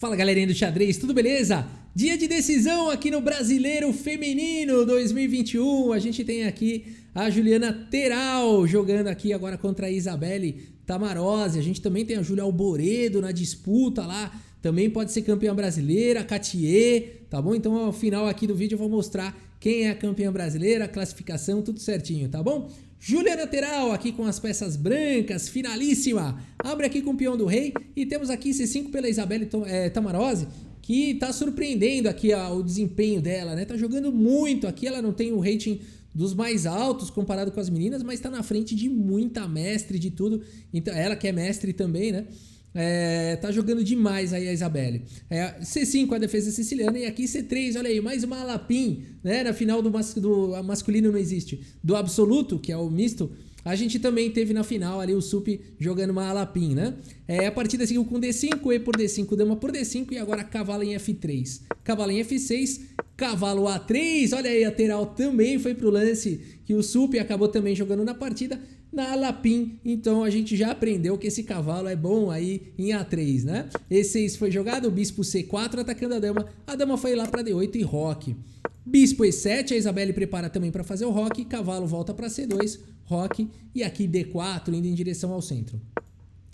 Fala galerinha do xadrez, tudo beleza? Dia de decisão aqui no Brasileiro Feminino 2021. A gente tem aqui a Juliana Teral jogando aqui agora contra a Isabelle Tamarose. A gente também tem a Júlia Alboredo na disputa lá. Também pode ser campeã brasileira, a Catier, tá bom? Então ao final aqui do vídeo eu vou mostrar quem é a campeã brasileira, a classificação, tudo certinho, tá bom? Juliana Teral aqui com as peças brancas, finalíssima. Abre aqui com o peão do rei e temos aqui C5 pela Isabelle Tamarose, que tá surpreendendo aqui o desempenho dela, né? Tá jogando muito aqui, ela não tem o rating dos mais altos comparado com as meninas, mas tá na frente de muita mestre, de tudo. Então, ela que é mestre também, né? Tá jogando demais aí a Isabelle. C5 a defesa siciliana e aqui C3, olha aí, mais uma Alapim, né? Na final do masculino não existe. Do absoluto, que é o misto, a gente também teve na final ali o Sup jogando uma Alapim, né? A partida seguiu com D5, E por D5, dama por D5 e agora cavalo em F3. Cavalo em F6, cavalo A3, olha aí, a Teral também foi pro lance que o Sup acabou também jogando na partida. Na Alapim, então a gente já aprendeu que esse cavalo é bom aí em A3, né? E6 foi jogado, o bispo C4 atacando a dama foi lá para D8 e roque. Bispo E7, a Isabelle prepara também para fazer o roque, cavalo volta para C2, roque e aqui D4 indo em direção ao centro.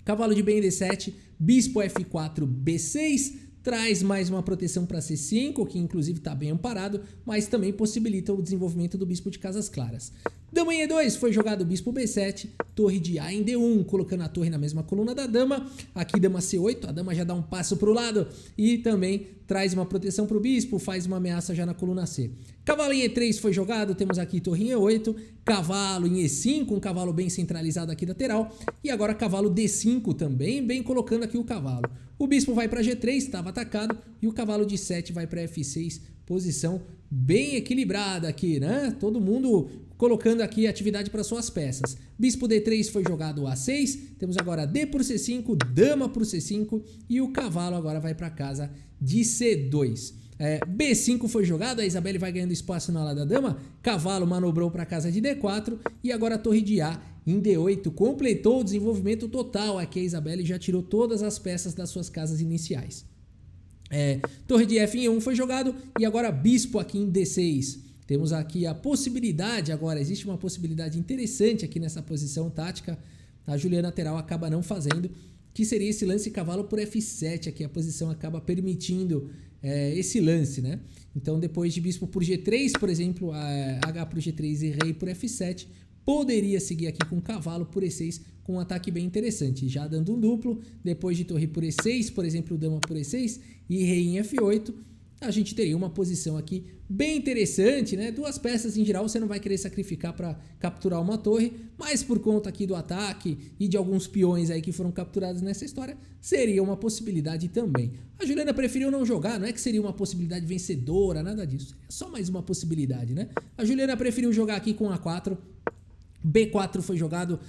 Cavalo de bem D7, bispo F4, B6, traz mais uma proteção para C5, que inclusive está bem amparado, mas também possibilita o desenvolvimento do bispo de casas claras. Dama em E2, foi jogado o bispo B7, torre de A em D1, colocando a torre na mesma coluna da dama. Aqui dama C8, a dama já dá um passo para o lado e também traz uma proteção para o bispo, faz uma ameaça já na coluna C. Cavalo em E3 foi jogado, temos aqui torre em E8, cavalo em E5, um cavalo bem centralizado aqui lateral, e agora cavalo D5 também, bem colocando aqui o cavalo. O bispo vai para G3, estava atacado, e o cavalo de 7 vai para F6, posição bem equilibrada aqui, né? Todo mundo colocando aqui atividade para suas peças. Bispo D3 foi jogado A6, temos agora D por C5, dama por C5 e o cavalo agora vai para casa de C2. B5 foi jogado, a Isabelle vai ganhando espaço na ala da dama, cavalo manobrou para casa de D4 e agora a torre de A em D8 completou o desenvolvimento total. Aqui a Isabelle já tirou todas as peças das suas casas iniciais. Torre de F em 1 foi jogado e agora bispo aqui em D6. Temos aqui a possibilidade, agora existe uma possibilidade interessante aqui nessa posição tática, a Juliana Teral acaba não fazendo, que seria esse lance cavalo por F7, aqui a posição acaba permitindo esse lance, né? Então depois de bispo por G3, por exemplo, H por G3 e rei por F7, poderia seguir aqui com cavalo por E6 com um ataque bem interessante, já dando um duplo, depois de torre por E6, por exemplo, dama por E6 e rei em F8, a gente teria uma posição aqui bem interessante, né? Duas peças em geral você não vai querer sacrificar para capturar uma torre, mas por conta aqui do ataque e de alguns peões aí que foram capturados nessa história, seria uma possibilidade também. A Juliana preferiu não jogar, não é que seria uma possibilidade vencedora, nada disso, é só mais uma possibilidade, né? A Juliana preferiu jogar aqui com A4, B4 foi jogado,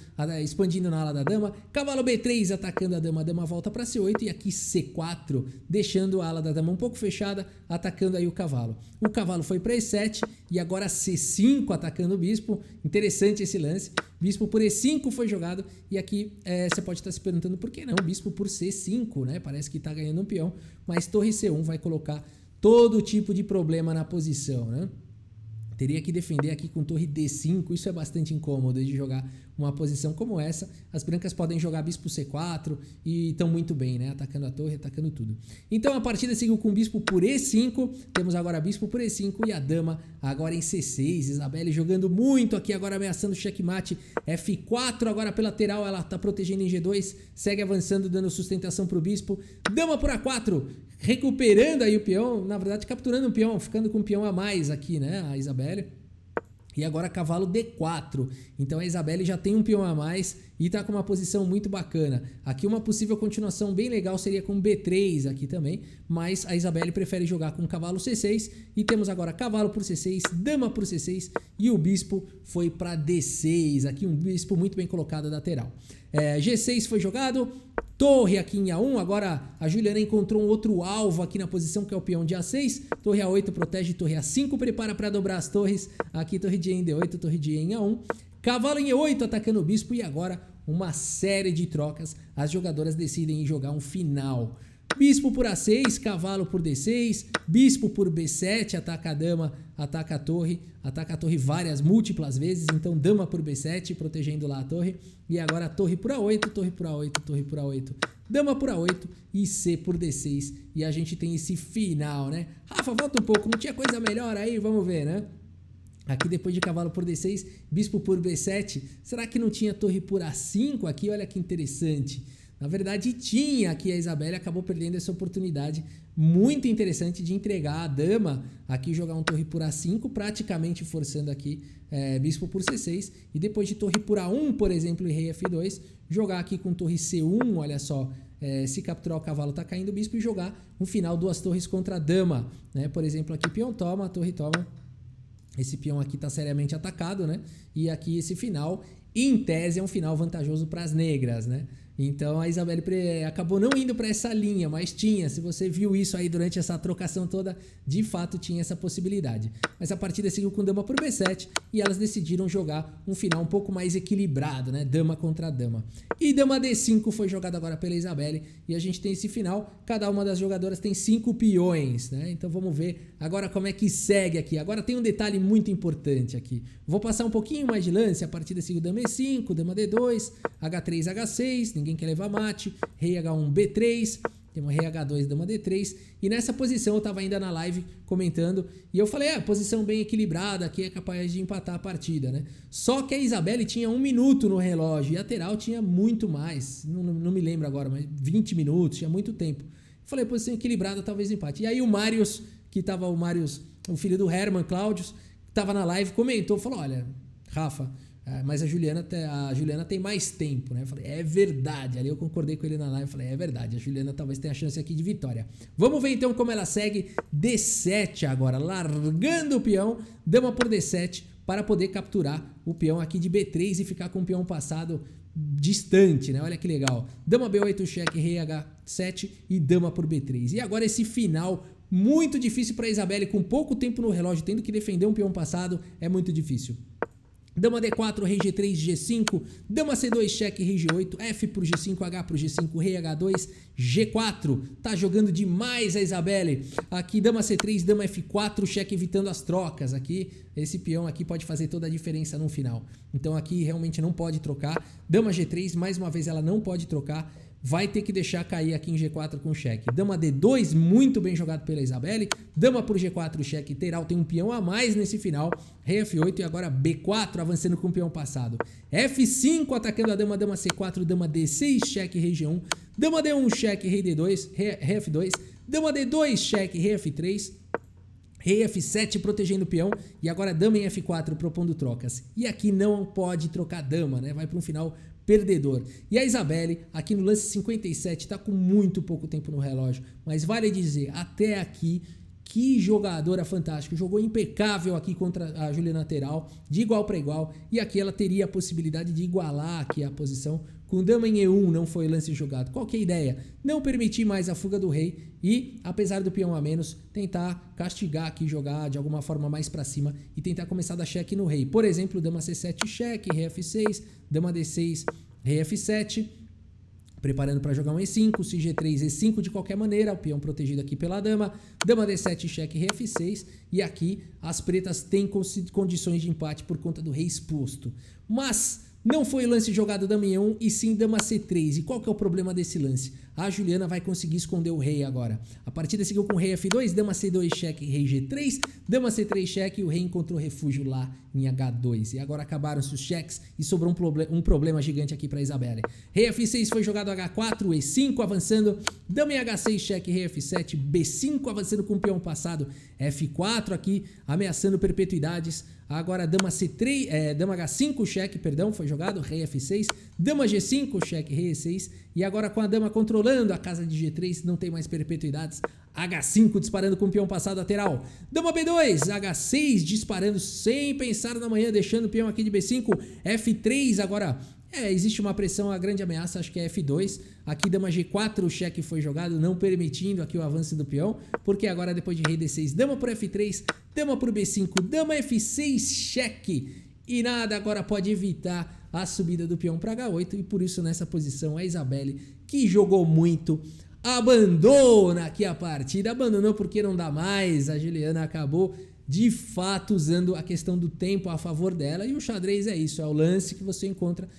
expandindo na ala da dama, cavalo B3 atacando a dama volta para C8 e aqui C4, deixando a ala da dama um pouco fechada, atacando aí o cavalo. O cavalo foi para E7 e agora C5 atacando o bispo, interessante esse lance, bispo por E5 foi jogado e aqui você pode estar se perguntando por que não, bispo por C5, né? Parece que está ganhando um peão, mas torre C1 vai colocar todo tipo de problema na posição, né? Teria que defender aqui com torre D5, isso é bastante incômodo de jogar uma posição como essa. As brancas podem jogar bispo C4 e estão muito bem, né? Atacando a torre, atacando tudo. Então a partida seguiu com bispo por E5, temos agora bispo por E5 e a dama agora em C6. Isabelle jogando muito aqui, agora ameaçando o checkmate. F4 agora pela lateral, ela está protegendo em G2, segue avançando, dando sustentação para o bispo. Dama por A4, recuperando aí o peão, na verdade capturando um peão, ficando com um peão a mais aqui, né, a Isabelle. E agora cavalo D4, então a Isabelle já tem um peão a mais e está com uma posição muito bacana. Aqui uma possível continuação bem legal seria com B3 aqui também, mas a Isabelle prefere jogar com cavalo C6 e temos agora cavalo por C6, dama por C6 e o bispo foi para D6, aqui um bispo muito bem colocado lateral. G6 foi jogado, torre aqui em A1, agora a Juliana encontrou um outro alvo aqui na posição que é o peão de A6, torre A8 protege, torre A5 prepara para dobrar as torres, aqui torre de E em D8, torre de E em A1, cavalo em E8 atacando o bispo e agora uma série de trocas, as jogadoras decidem jogar um final. Bispo por A6, cavalo por D6, bispo por B7, ataca a dama, ataca a torre várias, múltiplas vezes, então dama por B7, protegendo lá a torre, e agora torre por A8, torre por A8, torre por A8, dama por A8 e C por D6, e a gente tem esse final, né? Rafa, volta um pouco, não tinha coisa melhor aí? Vamos ver, né? Aqui depois de cavalo por D6, bispo por B7, será que não tinha torre por A5 aqui? Olha que interessante. Na verdade tinha aqui, a Isabelle acabou perdendo essa oportunidade muito interessante de entregar a dama, aqui jogar um torre por A5, praticamente forçando aqui bispo por C6, e depois de torre por A1, por exemplo, e rei F2, jogar aqui com torre C1, olha só, se capturar o cavalo tá caindo o bispo, e jogar um final duas torres contra a dama, né? Por exemplo, aqui peão toma, torre toma, esse peão aqui tá seriamente atacado, né? E aqui esse final, em tese, é um final vantajoso para as negras, né? Então a Isabelle acabou não indo para essa linha, mas tinha, se você viu isso aí durante essa trocação toda, de fato tinha essa possibilidade. Mas a partida seguiu com dama por B7 e elas decidiram jogar um final um pouco mais equilibrado, né? Dama contra dama. E dama D5 foi jogada agora pela Isabelle e a gente tem esse final, cada uma das jogadoras tem 5 peões, né? Então vamos ver agora como é que segue aqui. Agora tem um detalhe muito importante aqui. Vou passar um pouquinho mais de lance, a partida seguiu dama E5, dama D2, H3, H6, ninguém quer levar mate, rei H1, B3, tem uma rei H2, dama D3, e nessa posição eu tava ainda na live comentando, e eu falei, posição bem equilibrada, aqui é capaz de empatar a partida, né? Só que a Isabelle tinha 1 minuto no relógio, e a Terau tinha muito mais, não me lembro agora, mas 20 minutos, tinha muito tempo. Eu falei, posição equilibrada, talvez empate. E aí o Marius, o filho do Herman, Cláudios, que tava na live, comentou, falou, olha, Rafa, mas a Juliana tem mais tempo, né? Eu falei, é verdade. Ali eu concordei com ele na live, falei, é verdade. A Juliana talvez tenha chance aqui de vitória. Vamos ver então como ela segue. D7 agora, largando o peão, dama por D7 para poder capturar o peão aqui de B3 e ficar com o peão passado distante, né? Olha que legal. Dama B8, cheque, rei H7 e dama por B3. E agora esse final muito difícil para a Isabelle, com pouco tempo no relógio, tendo que defender um peão passado, é muito difícil. Dama D4, rei G3, G5, dama C2, cheque, rei G8, F por G5, H por G5, rei H2, G4. Tá jogando demais a Isabelle. Aqui, dama C3, dama F4, cheque, evitando as trocas. Aqui, esse peão aqui pode fazer toda a diferença no final. Então aqui realmente não pode trocar. Dama G3, mais uma vez ela não pode trocar. Vai ter que deixar cair aqui em G4 com cheque. Dama D2, muito bem jogado pela Isabelle. Dama por G4, cheque. Terau tem um peão a mais nesse final. Rei F8 e agora B4, avançando com o peão passado. F5, atacando a dama, dama C4, dama D6, cheque, rei G1. Dama D1, cheque, rei D2, rei F2. Dama D2, cheque, rei F3. Rei F7 protegendo o peão. E agora dama em F4 propondo trocas. E aqui não pode trocar dama, né? Vai para um final perdedor. E a Isabelle, aqui no lance 57, tá com muito pouco tempo no relógio. Mas vale dizer, até aqui, que jogadora fantástica. Jogou impecável aqui contra a Juliana Terau, de igual para igual. E aqui ela teria a possibilidade de igualar aqui a posição. Com dama em E1 não foi lance jogado. Qual que é a ideia? Não permitir mais a fuga do rei e, apesar do peão a menos, tentar castigar aqui, jogar de alguma forma mais para cima e tentar começar a dar cheque no rei. Por exemplo, dama C7, cheque, rei F6, dama D6, rei F7, preparando para jogar um E5, se G3, E5 de qualquer maneira, o peão protegido aqui pela dama, dama D7, cheque, rei F6, e aqui as pretas têm condições de empate por conta do rei exposto. Mas não foi lance jogado dama em E1 e sim dama C3. E qual que é o problema desse lance? A Juliana vai conseguir esconder o rei agora. A partida seguiu com rei F2, dama C2, cheque, rei G3, dama C3, cheque e o rei encontrou refúgio lá em H2. E agora acabaram-se os cheques e sobrou um problema gigante aqui para Isabelle. Rei F6 foi jogado H4, E5 avançando, dama em H6, cheque, rei F7, B5 avançando com o peão passado, F4 aqui ameaçando perpetuidades. Agora dama C3, dama H5, cheque, perdão, foi jogado, rei F6, dama G5, cheque, rei E6, e agora com a dama controlando a casa de G3, não tem mais perpetuidades, H5 disparando com o peão passado lateral, dama B2, H6 disparando sem pensar na manhã, deixando o peão aqui de B5, F3 agora. Existe uma pressão, a grande ameaça, acho que é F2. Aqui dama G4, o cheque foi jogado, não permitindo aqui o avanço do peão, porque agora depois de rei D6, dama por F3, dama por B5, dama F6, cheque. E nada agora pode evitar a subida do peão para H8 e por isso nessa posição a Isabelle, que jogou muito, abandona aqui a partida, abandonou porque não dá mais, a Juliana acabou de fato usando a questão do tempo a favor dela, e o xadrez é isso, é o lance que você encontra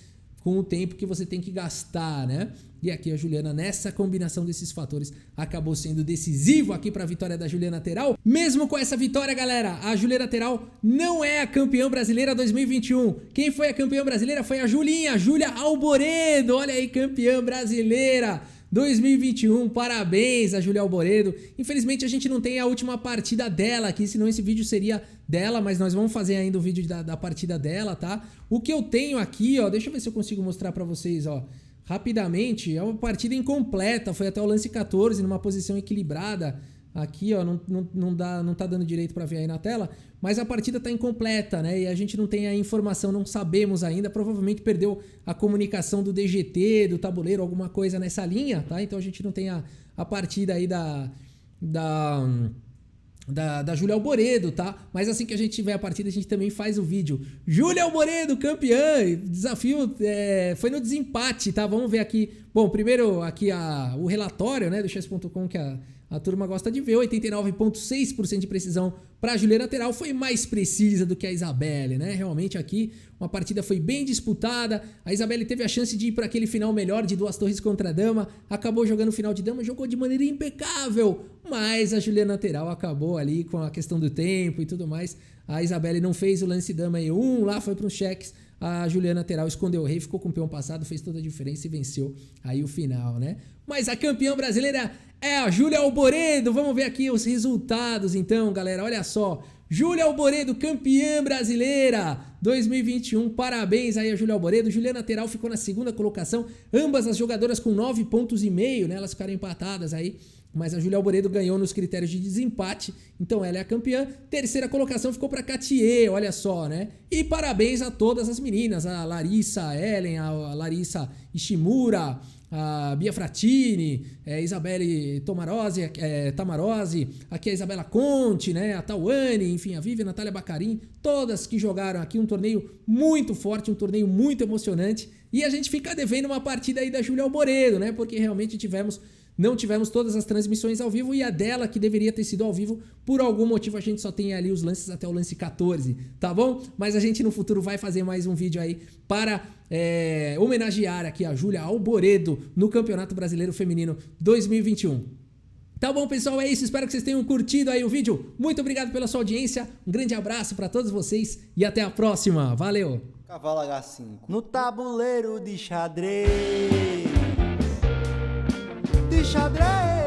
com o tempo que você tem que gastar, né? E aqui a Juliana, nessa combinação desses fatores, acabou sendo decisivo aqui para a vitória da Juliana Terral. Mesmo com essa vitória, galera, a Juliana Terral não é a campeã brasileira 2021. Quem foi a campeã brasileira foi a Julinha, Júlia Alboredo. Olha aí, campeã brasileira 2021, parabéns a Júlia Alboredo. Infelizmente a gente não tem a última partida dela aqui, senão esse vídeo seria dela, mas nós vamos fazer ainda o vídeo da partida dela, tá? O que eu tenho aqui, ó, deixa eu ver se eu consigo mostrar pra vocês, ó, rapidamente, é uma partida incompleta, foi até o lance 14, numa posição equilibrada. Aqui, ó, não tá dando direito pra ver aí na tela, mas a partida tá incompleta, né? E a gente não tem a informação, não sabemos ainda, provavelmente perdeu a comunicação do DGT, do tabuleiro, alguma coisa nessa linha, tá? Então a gente não tem a partida aí da Júlia Alboredo, tá? Mas assim que a gente tiver a partida, a gente também faz o vídeo. Júlia Alboredo, campeã! Desafio foi no desempate, tá? Vamos ver aqui. Bom, primeiro aqui o relatório, né, do chess.com que a turma gosta de ver. 89,6% de precisão para a Juliana Terral, foi mais precisa do que a Isabelle, né? Realmente aqui uma partida foi bem disputada. A Isabelle teve a chance de ir para aquele final melhor de 2 torres contra a dama, acabou jogando final de dama, jogou de maneira impecável, mas a Juliana Terral acabou ali com a questão do tempo e tudo mais. A Isabelle não fez o lance dama E1, lá foi para os cheques. A Juliana Terral escondeu o rei, ficou com o peão passado, fez toda a diferença e venceu aí o final, né? Mas a campeã brasileira é a Júlia Alboredo. Vamos ver aqui os resultados então, galera. Olha só. Júlia Alboredo, campeã brasileira 2021. Parabéns aí a Júlia Alboredo. Juliana Terral ficou na segunda colocação. Ambas as jogadoras com 9,5 pontos, né? Elas ficaram empatadas aí. Mas a Júlia Alboredo ganhou nos critérios de desempate, então ela é a campeã. Terceira colocação ficou para Katia, olha só, né? E parabéns a todas as meninas, a Larissa a Ellen, a Larissa Ishimura, a Bia Fratini, a Isabelle Tamarose, aqui a Isabela Conte, né? A Tawane, enfim, a Vivi, a Natália Bacarin, todas que jogaram aqui um torneio muito forte, um torneio muito emocionante. E a gente fica devendo uma partida aí da Júlia Alboredo, né? Porque realmente não tivemos todas as transmissões ao vivo, e a dela, que deveria ter sido ao vivo, por algum motivo a gente só tem ali os lances até o lance 14, tá bom? Mas a gente no futuro vai fazer mais um vídeo aí para homenagear aqui a Júlia Alboredo no Campeonato Brasileiro Feminino 2021. Tá bom, pessoal? É isso. Espero que vocês tenham curtido aí o vídeo. Muito obrigado pela sua audiência. Um grande abraço para todos vocês e até a próxima. Valeu! Cavalo H5 no tabuleiro de xadrez. De xadrez.